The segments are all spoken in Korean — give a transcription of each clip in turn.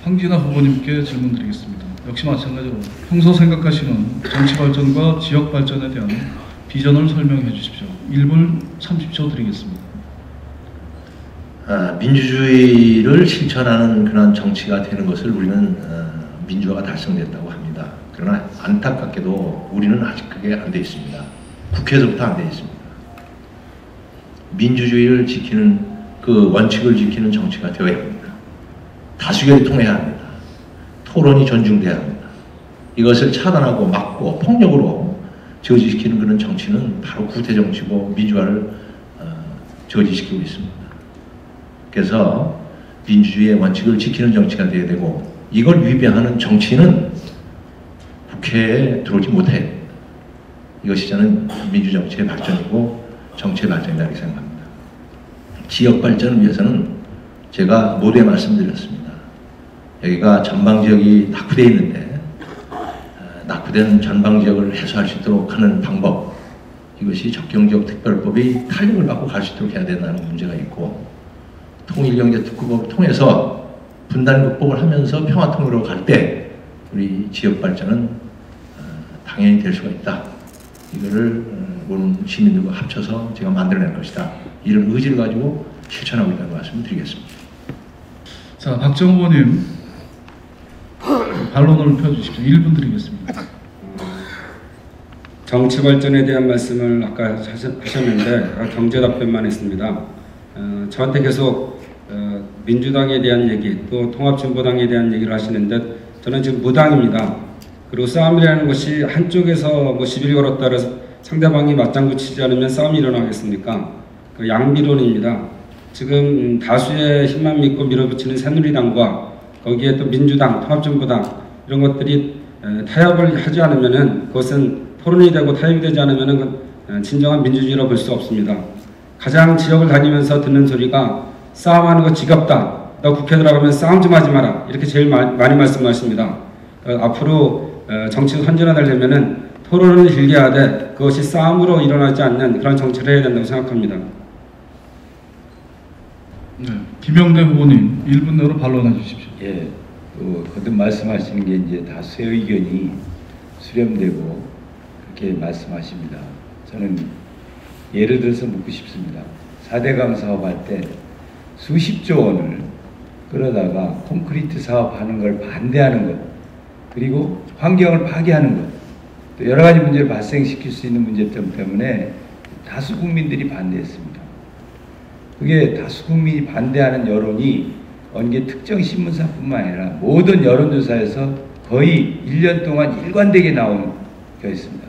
황진아 후보님께 질문 드리겠습니다. 역시 마찬가지로 평소 생각하시는 정치 발전과 지역 발전에 대한 비전을 설명해 주십시오. 1분 30초 드리겠습니다. 민주주의를 실천하는 그런 정치가 되는 것을 우리는 민주화가 달성됐다고 합니다. 그러나 안타깝게도 우리는 아직 그게 안 돼 있습니다. 국회에서부터 안 돼 있습니다. 민주주의를 지키는 그 원칙을 지키는 정치가 되어야 합니다. 다수결이 통해야 합니다. 토론이 존중돼야 합니다. 이것을 차단하고 막고 폭력으로 저지시키는 그런 정치는 바로 구태 정치고 민주화를 저지시키고 있습니다. 그래서 민주주의의 원칙을 지키는 정치가 되어야 되고 이걸 위배하는 정치는 국회에 들어오지 못해야 됩니다. 이것이 저는 민주정치의 발전이고 정치의 발전이라고 생각합니다. 지역 발전을 위해서는 제가 모두에 말씀드렸습니다. 여기가 전방지역이 낙후되어 있는데 낙후된 전방지역을 해소할 수 있도록 하는 방법, 이것이 적경지역 특별법이 탄력을 받고 갈 수 있도록 해야 된다는 문제가 있고, 통일경제특구법을 통해서 분단극복을 하면서 평화통일로 갈 때 우리 지역 발전은 당연히 될 수가 있다. 이거를 모든 시민들과 합쳐서 제가 만들어낼 것이다. 이런 의지를 가지고 실천하고 있다는 말씀을 드리겠습니다. 자, 박정호 후보님 반론을 펴주십시오. 1분 드리겠습니다. 정치 발전에 대한 말씀을 아까 하셨는데 경제 답변만 했습니다. 저한테 계속 민주당에 대한 얘기 또 통합진보당에 대한 얘기를 하시는데 저는 지금 무당입니다. 그리고 싸움이라는 것이 한쪽에서 뭐 시비를 걸었다 그래서 상대방이 맞장구 치지 않으면 싸움이 일어나겠습니까? 그 양비론입니다. 지금 다수의 힘만 믿고 밀어붙이는 새누리당과 거기에 또 민주당, 통합진보당 이런 것들이 타협을 하지 않으면은 그것은 토론이 되고 타협이 되지 않으면은 진정한 민주주의라고 볼 수 없습니다. 가장 지역을 다니면서 듣는 소리가 싸움하는 거 지겹다. 너 국회 들어가면 싸움 좀 하지 마라. 이렇게 제일 많이 말씀하십니다. 앞으로 정치가 선진화되려면은 토론을 길게 하되 그것이 싸움으로 일어나지 않는 그런 정치를 해야 된다고 생각합니다. 네, 김영대 후보님 1분 내로 반론해 주십시오. 예, 거듭 말씀하시는 게 이제 다수의 의견이 수렴되고 그렇게 말씀하십니다. 저는 예를 들어서 묻고 싶습니다. 4대강 사업할 때 수십조 원을 끌어다가 콘크리트 사업하는 걸 반대하는 것, 그리고 환경을 파괴하는 것, 또 여러 가지 문제를 발생시킬 수 있는 문제점 때문에 다수 국민들이 반대했습니다. 그게 다수 국민이 반대하는 여론이 언제 특정 신문사뿐만 아니라 모든 여론조사에서 거의 1년 동안 일관되게 나온 게 있습니다.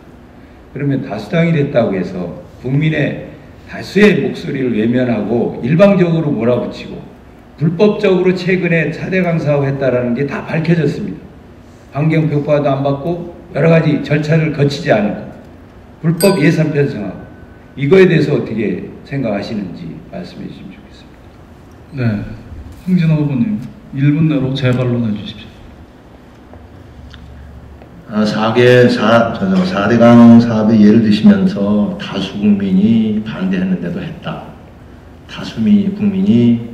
그러면 다수당이 됐다고 해서 국민의 다수의 목소리를 외면하고 일방적으로 몰아붙이고 불법적으로 최근에 4대강 사업했다라는 게 다 밝혀졌습니다. 환경평가도 안 받고 여러 가지 절차를 거치지 않고 불법 예산 편성하고, 이거에 대해서 어떻게 생각하시는지 말씀해 주시면 좋겠습니다. 네, 황진아 후보님 1분 내로 재반론해 주십시오. 4대강 사업의 예를 드시면서 다수 국민이 반대했는데도 했다. 다수 국민이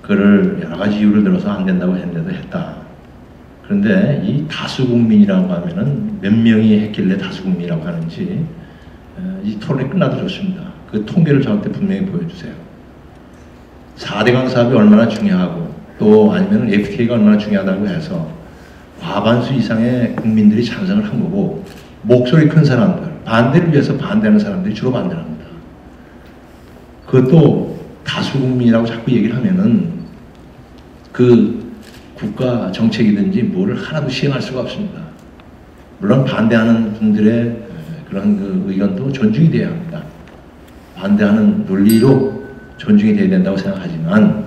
그를 여러 가지 이유를 들어서 안 된다고 했는데도 했다. 그런데 이 다수 국민이라고 하면은 몇 명이 했길래 다수 국민이라고 하는지 이 토론이 끝나도 좋습니다. 그 통계를 저한테 분명히 보여주세요. 4대강 사업이 얼마나 중요하고 또 아니면 FTA가 얼마나 중요하다고 해서 과반수 이상의 국민들이 찬성을 한 거고, 목소리 큰 사람들, 반대를 위해서 반대하는 사람들이 주로 반대합니다. 그것도 다수 국민이라고 자꾸 얘기를 하면은 그 국가 정책이든지 뭐를 하나도 시행할 수가 없습니다. 물론 반대하는 분들의 그런 그 의견도 존중이 돼야 합니다. 반대하는 논리로 존중이 돼야 된다고 생각하지만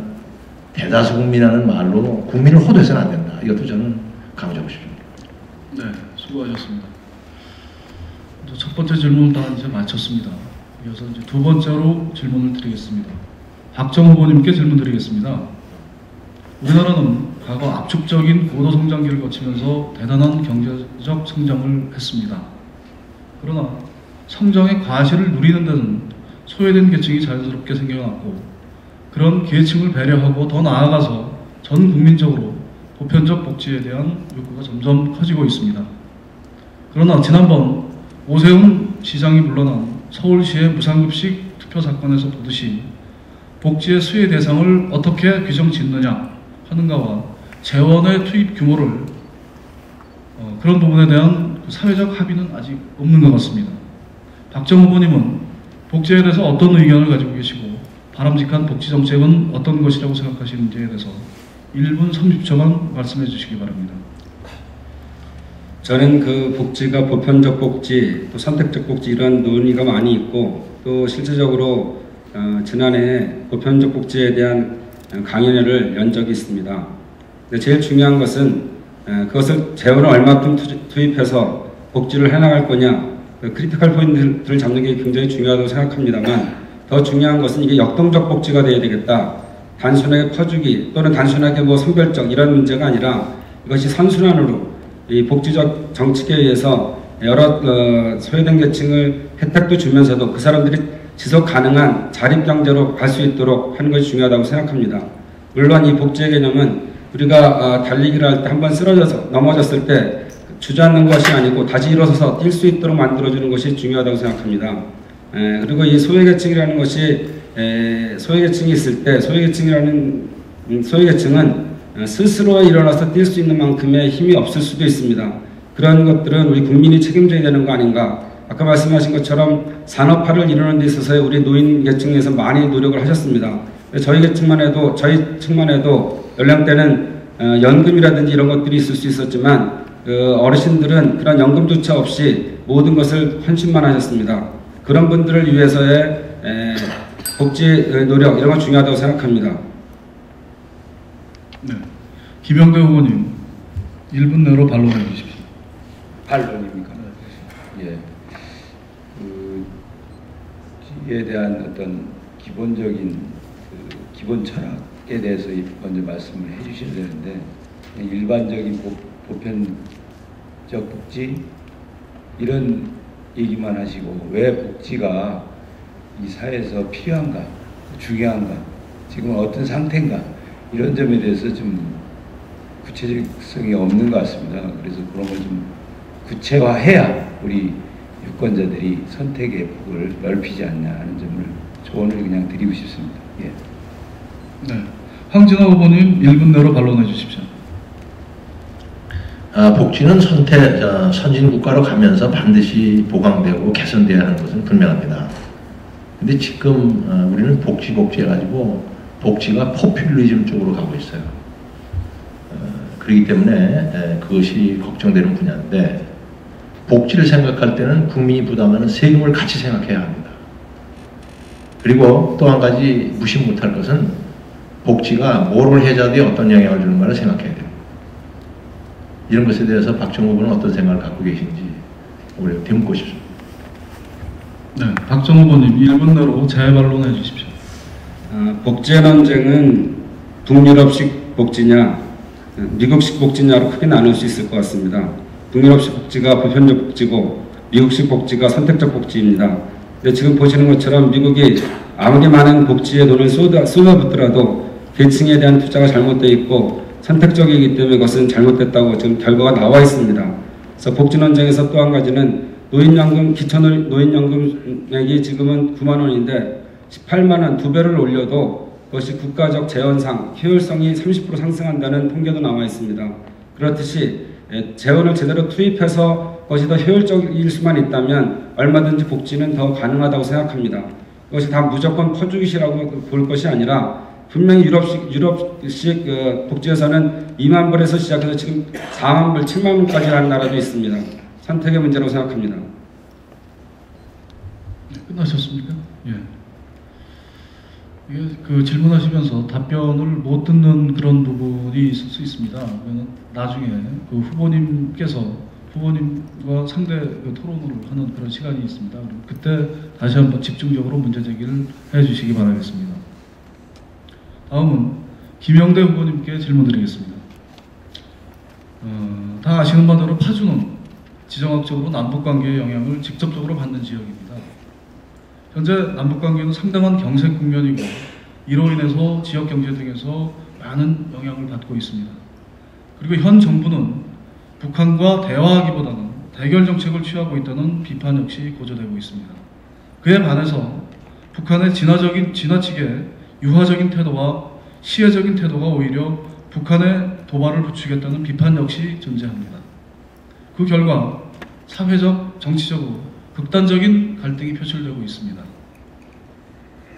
대다수 국민이라는 말로 국민을 호도해서는 안 된다. 이것도 저는 강조하고 싶습니다. 네, 수고하셨습니다. 첫 번째 질문을 다 이제 마쳤습니다. 이어서 이제 두 번째로 질문을 드리겠습니다. 박정호 후보님께 질문 드리겠습니다. 우리나라는 과거 압축적인 고도 성장기를 거치면서 대단한 경제적 성장을 했습니다. 그러나 성장의 과실을 누리는 데는 소외된 계층이 자연스럽게 생겨났고 그런 계층을 배려하고 더 나아가서 전 국민적으로 보편적 복지에 대한 욕구가 점점 커지고 있습니다. 그러나 지난번 오세훈 시장이 물러난 서울시의 무상급식 투표 사건에서 보듯이 복지의 수혜 대상을 어떻게 규정 짓느냐 하는가와 재원의 투입 규모를 그런 부분에 대한 사회적 합의는 아직 없는 것 같습니다. 박정 후보님은 복지에 대해서 어떤 의견을 가지고 계시고 바람직한 복지 정책은 어떤 것이라고 생각하시는지에 대해서 1분 30초만 말씀해 주시기 바랍니다. 저는 그 복지가 보편적 복지, 또 선택적 복지 이런 논의가 많이 있고 또 실질적으로 지난해 보편적 복지에 대한 강연회를 연 적이 있습니다. 근데 제일 중요한 것은 그것을 재원을 얼마큼 투입해서 복지를 해나갈 거냐, 크리티컬 포인트를 잡는 게 굉장히 중요하다고 생각합니다만 더 중요한 것은 이게 역동적 복지가 되어야 되겠다. 단순하게 퍼주기 또는 단순하게 뭐 선별적 이런 문제가 아니라 이것이 선순환으로 이 복지적 정책에 의해서 여러 소외된 계층을 혜택도 주면서도 그 사람들이 지속 가능한 자립경제로 갈 수 있도록 하는 것이 중요하다고 생각합니다. 물론 이 복지의 개념은 우리가 달리기를 할 때 한번 쓰러져서 넘어졌을 때 주저앉는 것이 아니고 다시 일어서서 뛸 수 있도록 만들어주는 것이 중요하다고 생각합니다. 그리고 이 소외계층이라는 것이 소외계층이 있을 때 소외계층은 스스로 일어나서 뛸 수 있는 만큼의 힘이 없을 수도 있습니다. 그런 것들은 우리 국민이 책임져야 되는 거 아닌가. 아까 말씀하신 것처럼 산업화를 이루는 데 있어서 우리 노인 계층에서 많이 노력을 하셨습니다. 저희 계층만 해도 저희 층만 해도 연령대는 연금이라든지 이런 것들이 있을 수 있었지만 어르신들은 그런 연금조차 없이 모든 것을 헌신만 하셨습니다. 그런 분들을 위해서의 복지 노력 이런 건 중요하다고 생각합니다. 네, 김영대 후보님 1분 내로 반론해 주십시오. 반론입니까? 예. 이에 대한 어떤 기본적인 기본 철학에 대해서 먼저 말씀을 해주셔야 되는데 일반적인 보편적 복지 이런 얘기만 하시고 왜 복지가 이 사회에서 필요한가, 중요한가, 지금 어떤 상태인가 이런 점에 대해서 좀 구체적성이 없는 것 같습니다. 그래서 그런 걸 좀 구체화해야 우리 유권자들이 선택의 폭을 넓히지 않냐 하는 점을 조언을 그냥 드리고 싶습니다. 예. 네, 황진아 후보님 1분 내로 반론해 주십시오. 복지는 선진국가로 가면서 반드시 보강되고 개선돼야 하는 것은 분명합니다. 근데 지금 우리는 복지 해가지고 복지가 포퓰리즘 쪽으로 가고 있어요. 그렇기 때문에 그것이 걱정되는 분야인데 복지를 생각할 때는 국민이 부담하는 세금을 같이 생각해야 합니다. 그리고 또 한 가지 무시 못할 것은 복지가 모럴 해저드에 어떤 영향을 주는가를 생각해야 돼요. 이런 것에 대해서 박정 후보는 어떤 생각을 갖고 계신지 오늘 되묻고 싶습니다. 네, 박정 후보님 1분 내로 재반론해 주십시오. 복지의 논쟁은 북유럽식 복지냐 미국식 복지냐로 크게 나눌 수 있을 것 같습니다. 북유럽식 복지가 보편적 복지고 미국식 복지가 선택적 복지입니다. 근데 지금 보시는 것처럼 미국이 아무리 많은 복지에 돈을 쏟아붓더라도 계층에 대한 투자가 잘못되어 있고 선택적이기 때문에 그것은 잘못됐다고 지금 결과가 나와 있습니다. 그래서 복지 논쟁에서 또 한 가지는 노인연금, 기초노인연금액이 지금은 9만 원인데 18만 원 2배를 올려도 그것이 국가적 재원상 효율성이 30% 상승한다는 통계도 나와 있습니다. 그렇듯이 재원을 제대로 투입해서 그것이 더 효율적일 수만 있다면 얼마든지 복지는 더 가능하다고 생각합니다. 그것이 다 무조건 퍼주기시라고 볼 것이 아니라 분명히 유럽식 복지에서는 2만 불에서 시작해서 지금 4만 불, 7만 불까지 하는 나라도 있습니다. 선택의 문제라고 생각합니다. 네, 끝나셨습니까? 예. 이게 그 질문하시면서 답변을 못 듣는 그런 부분이 있을 수 있습니다. 나중에 그 후보님과 상대 토론을 하는 그런 시간이 있습니다. 그때 다시 한번 집중적으로 문제 제기를 해주시기 바라겠습니다. 다음은 김영대 후보님께 질문드리겠습니다. 다 아시는 바대로 파주는 지정학적으로 남북관계의 영향을 직접적으로 받는 지역입니다. 현재 남북관계는 상당한 경색 국면이고 이로 인해서 지역 경제 등에서 많은 영향을 받고 있습니다. 그리고 현 정부는 북한과 대화하기보다는 대결 정책을 취하고 있다는 비판 역시 고조되고 있습니다. 그에 반해서 북한의 지나치게 유화적인 태도와 시혜적인 태도가 오히려 북한의 도발을 부추겼다는 비판 역시 존재합니다. 그 결과 사회적, 정치적으로 극단적인 갈등이 표출되고 있습니다.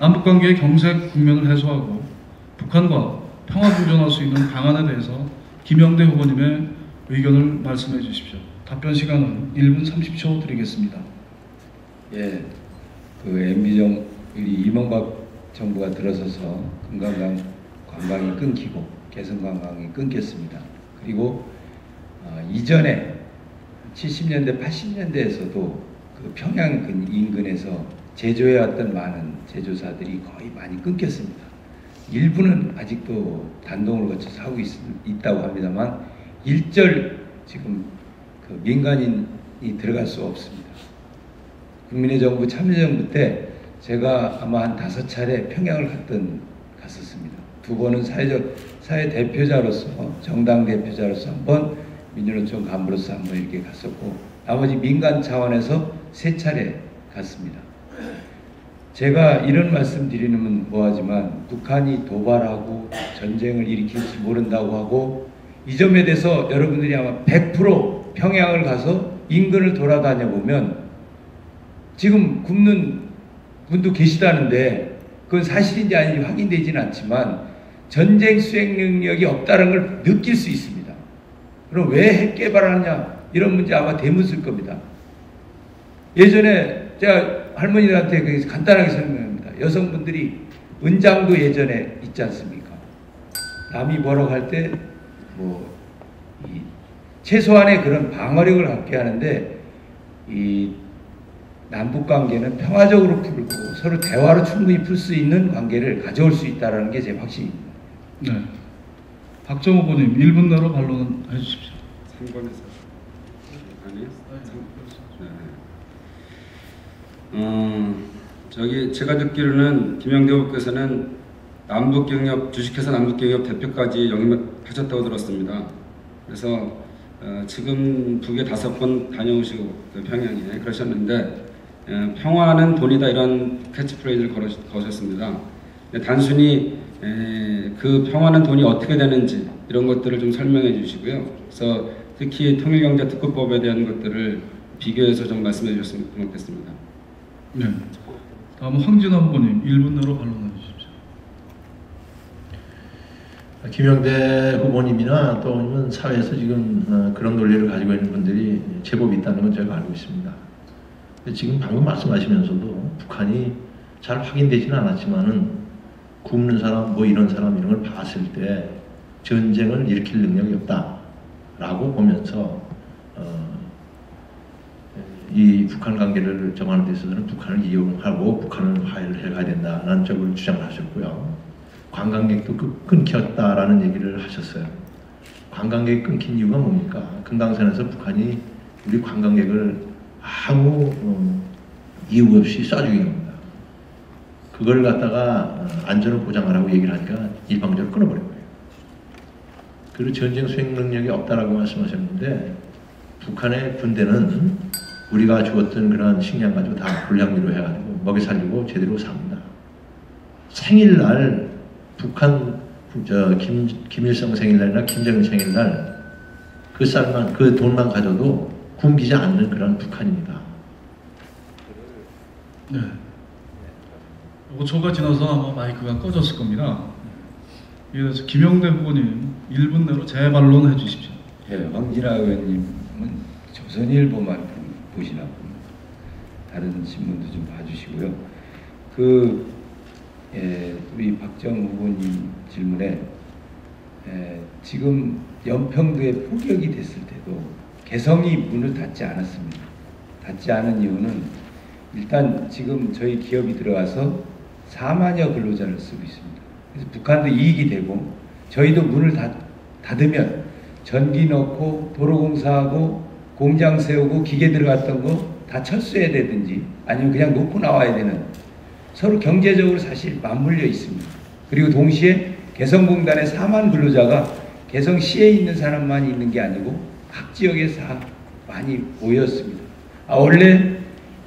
남북관계의 경색 국면을 해소하고 북한과 평화공존할 수 있는 방안에 대해서 김영대 후보님의 의견을 말씀해 주십시오. 답변 시간은 1분 30초 드리겠습니다. 예, 이명박 정부가 들어서서 금강강 관광이 끊기고 개성 관광이 끊겼습니다. 그리고 이전에 70년대, 80년대에서도 그 평양 인근에서 제조해왔던 많은 제조사들이 거의 많이 끊겼습니다. 일부는 아직도 단동을 거쳐서 하고 있다고 합니다만 일절 지금 그 민간인이 들어갈 수 없습니다. 국민의 정부, 참여정부 때 제가 아마 한 5차례 평양을 갔었습니다. 2번은 사회 대표자로서, 정당 대표자로서 한 번, 민주노총 간부로서 한 번 이렇게 갔었고, 나머지 민간 차원에서 3차례 갔습니다. 제가 이런 말씀 드리는 뭐하지만 북한이 도발하고 전쟁을 일으킬지 모른다고 하고 이 점에 대해서 여러분들이 아마 100% 평양을 가서 인근을 돌아다녀 보면 지금 굶는 분도 계시다는데 그건 사실인지 아닌지 확인되지는 않지만 전쟁 수행 능력이 없다는 걸 느낄 수 있습니다. 그럼 왜 핵 개발하느냐 이런 문제 아마 대묻을 겁니다. 예전에 제가 할머니들한테 간단하게 설명합니다. 여성분들이 은장도 예전에 있지 않습니까? 남이 뭐라고 할 때 최소한의 그런 방어력을 갖게 하는데 이 남북 관계는 평화적으로 풀고 서로 대화로 충분히 풀 수 있는 관계를 가져올 수 있다는 게 제 확신입니다. 네, 박정호 후보님 1분 내로 반론은 해주십시오. 3번에서 아니요? 제가 듣기로는 김영대 후보께서는 남북경협 주식회사 남북경협 대표까지 영입하셨다고 들었습니다. 그래서 지금 북에 5번 다녀오시고 평양에 그러셨는데 평화는 돈이다 이런 캐치프레이즈를 거셨습니다. 단순히 그 평화는 돈이 어떻게 되는지 이런 것들을 좀 설명해 주시고요. 그래서 특히 통일경제특구법에 대한 것들을 비교해서 좀 말씀해 주셨으면 고맙겠습니다. 네, 다음은 황진아 후보님 1분 내로 반론해 주십시오. 김영대 후보님이나 또 아니면 사회에서 지금 그런 논리를 가지고 있는 분들이 제법 있다는 건 제가 알고 있습니다. 지금 방금 말씀하시면서도 북한이 잘 확인되지는 않았지만은 굶는 사람, 이런 사람 이런 걸 봤을 때 전쟁을 일으킬 능력이 없다라고 보면서 이 북한 관계를 정하는 데 있어서는 북한을 이용하고 북한을 화해를 해가야 된다는 쪽을 주장을 하셨고요. 관광객도 끊겼다라는 얘기를 하셨어요. 관광객이 끊긴 이유가 뭡니까? 금강산에서 북한이 우리 관광객을 아무 이유 없이 쏴죽인 겁니다. 그걸 갖다가 안전을 보장하라고 얘기를 하니까 일방적으로 끊어버린 거예요. 그리고 전쟁 수행 능력이 없다라고 말씀하셨는데 북한의 군대는 우리가 주었던 그런 식량 가지고 다 불량미로 해가지고 먹여 살리고 제대로 삽니다. 생일날 북한 김일성 생일날이나 김정일 생일날 그 쌀만 그 돈만 가져도 굶기지 않는 그런 북한입니다. 네, 5초가 지나서 아마 마이크가 꺼졌을 겁니다. 이어서 김영대 후보님 1분 내로 재반론해 주십시오. 예, 황진아 의원님은 조선일보만 보시나 봅니다. 다른 신문도 좀 봐주시고요. 우리 박정호 후보님 질문에 지금 연평도에 포격이 됐을 때도 개성이 문을 닫지 않았습니다. 닫지 않은 이유는 일단 지금 저희 기업이 들어가서 4만여 근로자를 쓰고 있습니다. 그래서 북한도 이익이 되고 저희도 문을 닫으면 전기 넣고 도로공사하고 공장 세우고 기계 들어갔던 거 다 철수해야 되든지 아니면 그냥 놓고 나와야 되는 서로 경제적으로 사실 맞물려 있습니다. 그리고 동시에 개성공단의 4만 근로자가 개성시에 있는 사람만 있는 게 아니고 각 지역에 다 많이 모였습니다. 원래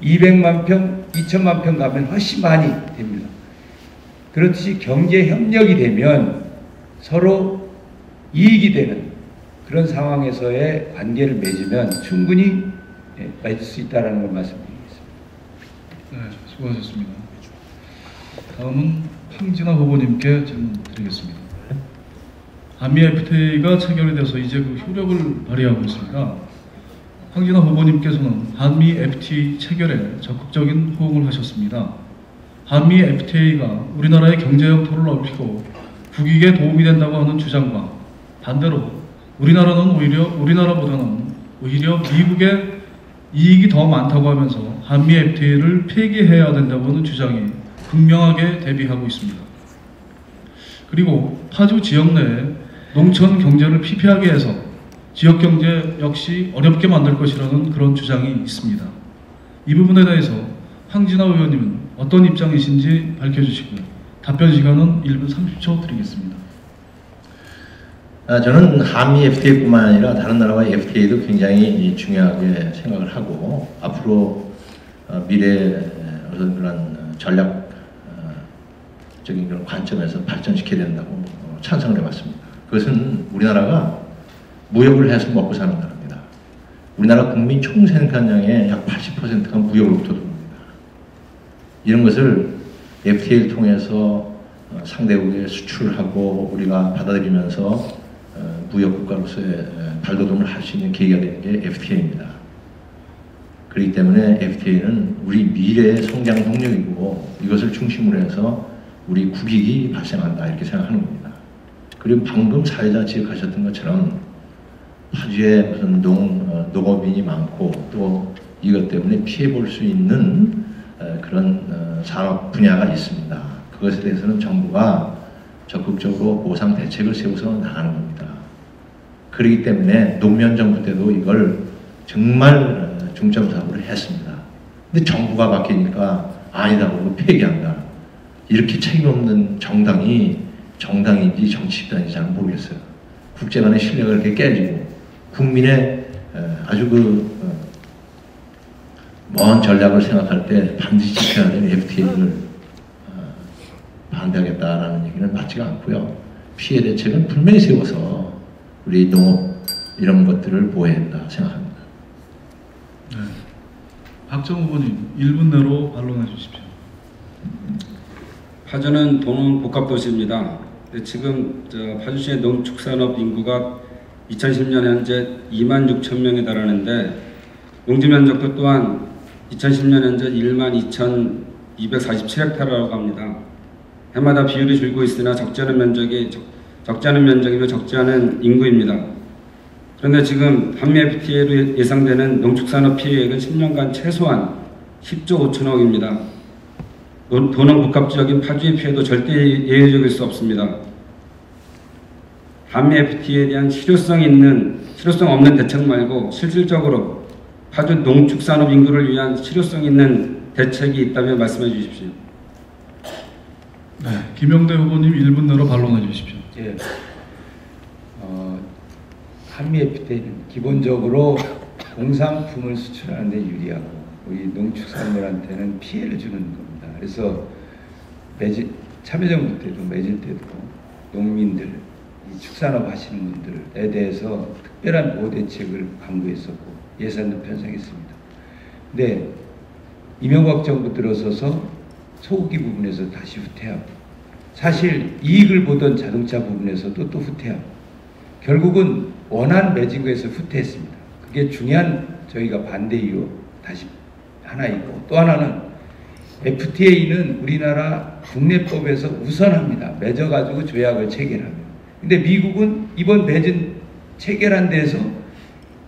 200만 평, 2천만 평 가면 훨씬 많이 됩니다. 그렇듯이 경제 협력이 되면 서로 이익이 되는 그런 상황에서의 관계를 맺으면 충분히 맺을 수 있다는 걸 말씀드리겠습니다. 네, 수고하셨습니다. 다음은 황진아 후보님께 질문 드리겠습니다. 한미 FTA가 체결이 돼서 이제 그 효력을 발휘하고 있습니다. 황진아 후보님께서는 한미 FTA 체결에 적극적인 호응을 하셨습니다. 한미 FTA가 우리나라의 경제 영토를 넓히고 국익에 도움이 된다고 하는 주장과 반대로 우리나라보다는 오히려 미국의 이익이 더 많다고 하면서 한미 FTA를 폐기해야 된다고 하는 주장이 극명하게 대비하고 있습니다. 그리고 파주 지역 내에 농촌 경제를 피폐하게 해서 지역 경제 역시 어렵게 만들 것이라는 그런 주장이 있습니다. 이 부분에 대해서 황진아 의원님은 어떤 입장이신지 밝혀주시고요. 답변 시간은 1분 30초 드리겠습니다. 저는 한미 FTA뿐만 아니라 다른 나라와의 FTA도 굉장히 중요하게 생각을 하고 앞으로 미래의 어떤 그런 전략적인 그런 관점에서 발전시켜야 된다고 찬성을 해봤습니다. 그것은 우리나라가 무역을 해서 먹고 사는 나라입니다. 우리나라 국민 총생산량의 약 80%가 무역으로부터 들어옵니다. 이런 것을 FTA를 통해서 상대국에 수출하고 우리가 받아들이면서 무역국가로서의 발돋움을 할 수 있는 계기가 되는 게 FTA입니다. 그렇기 때문에 FTA는 우리 미래의 성장 동력이고 이것을 중심으로 해서 우리 국익이 발생한다 이렇게 생각하는 겁니다. 그리고 방금 사회자 지적하셨던 것처럼 파주에 무슨 농업인이 많고 또 이것 때문에 피해 볼 수 있는 그런 산업 분야가 있습니다. 그것에 대해서는 정부가 적극적으로 보상 대책을 세워서 나가는 겁니다. 그렇기 때문에 노무현 정부 때도 이걸 정말 중점 사업을 했습니다. 근데 정부가 바뀌니까 아니다 그러고 폐기한다. 이렇게 책임 없는 정당이 정당인지 정치 집단인지 잘 모르겠어요. 국제 간의 신뢰가 이렇게 깨지고 국민의 아주 먼 전략을 생각할 때 반드시 지켜야 되는 FTA를 반대하겠다라는 얘기는 맞지가 않고요. 피해 대책은 분명히 세워서 우리 농업 이런 것들을 보호해야 된다 생각합니다. 네. 박정 후보님 1분 내로 반론해 주십시오. 파주는 도농 복합도시입니다. 지금 파주시의 농축산업 인구가 2010년 현재 26,000명에 달하는데 농지 면적도 또한 2010년 현재 12,247헥타르라고 합니다. 해마다 비율이 줄고 있으나 적지 않은 면적이며 적지 않은 인구입니다. 그런데 지금 한미 FTA로 예상되는 농축산업 피해액은 10년간 최소한 10조 5천억입니다. 도농 복합지역인 파주의 피해도 절대 예외적일 수 없습니다. 한미 FTA에 대한 실효성 없는 대책 말고 실질적으로 파주 농축산업 인구를 위한 실효성 있는 대책이 있다면 말씀해 주십시오. 네, 김영대 후보님 1분 내로 반론해 주십시오. 예. 한미 FTA는 기본적으로 공산품을 수출하는 데 유리하고 우리 농축산물한테는 피해를 주는 겁니다. 그래서 참여정부 때도 맺을 때도 농민들, 이 축산업 하시는 분들에 대해서 특별한 보호 대책을 강구했었고 예산도 편성했습니다. 근데 이명박 정부 들어서서 소고기 부분에서 다시 후퇴하고 사실 이익을 보던 자동차 부분에서도 또 후퇴하고 결국은 원안 매진구에서 후퇴했습니다. 그게 중요한 저희가 반대 이유 다시 하나 있고 또 하나는 FTA는 우리나라 국내법에서 우선합니다. 맺어가지고 조약을 체결하면. 근데 미국은 이번 매진 체결한 데서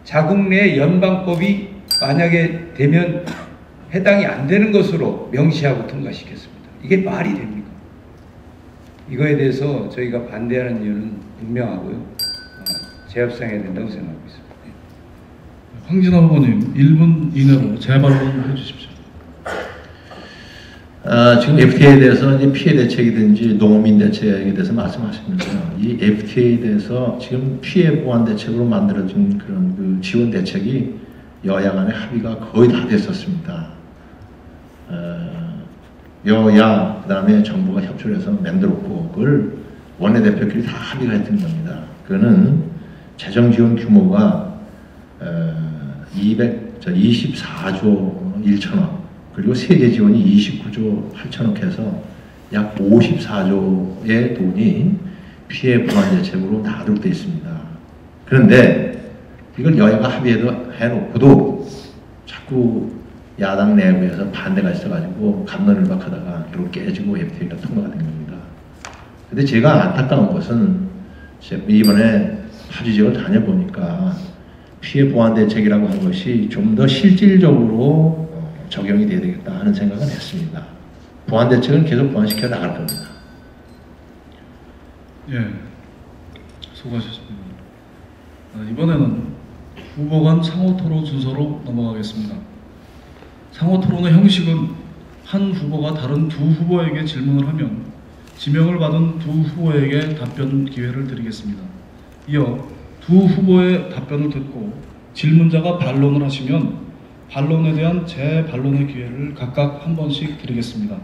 자국 내 연방법이 만약에 되면 해당이 안 되는 것으로 명시하고 통과시켰습니다. 이게 말이 됩니까? 이거에 대해서 저희가 반대하는 이유는 분명하고요. 재협상해야 된다고 생각하고 있습니다. 황진아 후보님 1분 이내로 재발론을 해주십시오. 지금 FTA에 대해서 이제 피해 대책이든지 농민 대책에 대해서 말씀하시면서요. 이 FTA에 대해서 지금 피해 보완 대책으로 만들어진 그런 그 지원 대책이 여야 간의 합의가 거의 다 됐었습니다. 여야 그다음에 정부가 협조를 해서 만들었고 그걸 원내대표끼리 다 합의가 했던 겁니다. 그거는 재정 지원 규모가 24조 1천억 그리고 세제 지원이 29조 8천억 해서 약 54조의 돈이 피해 보완 대책으로 나도록 되어 있습니다. 그런데 이걸 여야가 합의해도 해놓고도 자꾸 야당 내부에서 반대가 있어가지고 갑론을박하다가 결국 깨지고 FTA가 통과가 된 겁니다. 근데 제가 안타까운 것은 이번에 파주 지역을 다녀보니까 피해 보완 대책이라고 한 것이 좀 더 실질적으로 적용이 돼야 되겠다 하는 생각은 했습니다. 보완 대책은 계속 보완시켜 나갈 겁니다. 예, 수고하셨습니다. 이번에는 후보 간 상호 토론 순서로 넘어가겠습니다. 상호 토론의 형식은 한 후보가 다른 두 후보에게 질문을 하면 지명을 받은 두 후보에게 답변 기회를 드리겠습니다. 이어 두 후보의 답변을 듣고 질문자가 반론을 하시면 반론에 대한 재반론의 기회를 각각 한 번씩 드리겠습니다.